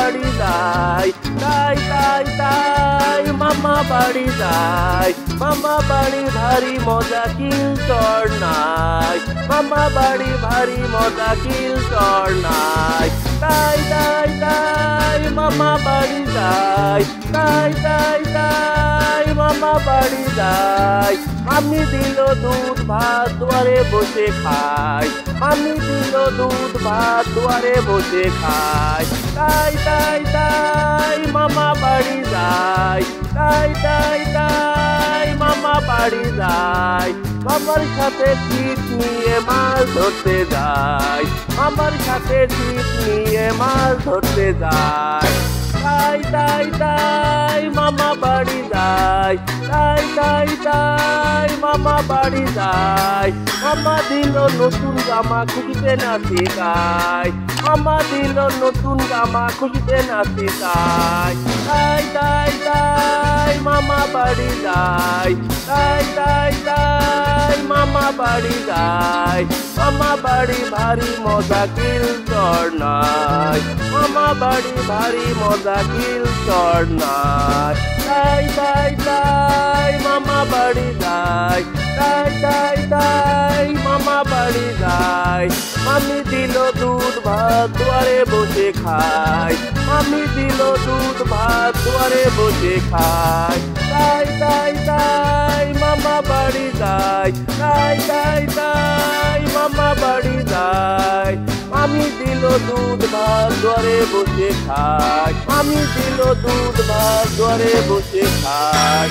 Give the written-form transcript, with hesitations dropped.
বাড়ি যাই তাই তাই তাই মামা বাড়ি যাই মামা বাড়ি ভারী মজা কিল চর নাই মামা বাড়ি ভারী মজা কিল চর নাই তাই তাই তাই মামা বাড়ি যাই তাই তাই তাই মামা বাড়ি যাই মামি দিল দুধ ভাত দুয়ারে বসে খাই মামি দিল দুধ ভাত দুয়ারে বসে খাই তাই তাই তাই মামা বাড়ি যাই তাই তাই তাই মামা বাড়ি যাই মামার সাথে ছিপ নিয়ে মাছ ধরতে যাই মামার সাথে ছিপ নিয়ে মাছ ধরতে যাই তাই তাই তাই মামা বাড়ি যাই তাই তাই তাই মামা বাড়ি যাই মামা দিল নতুন জামা খুশিতে নাচি গাই মামা দিল নতুন জামা খুশিতে নাচি গাই তাই তাই তাই মামা বাড়ি যাই তাই তাই তাই মামা বাড়ি যাই মামা বাড়ি ভারী মজা কিল চর নাই মামা বাড়ি ভারী মজা কিল চর নাই তাই তাই তাই মামা বাড়ি যাই তাই তাই তাই মামা বাড়ি যাই মামি দিল দুধ ভাত দুয়ারে বসে খাই মামি দিল দুধ ভাত দুয়ারে বসে খাই তাই তাই তাই মামা বাড়ি যাই তাই তাই তাই মামা বাড়ি যাই মামি দিল দুধ ভাত দুয়ারে বসে খাই মামি দিল দুধ ভাত দুয়ারে বসে খাই।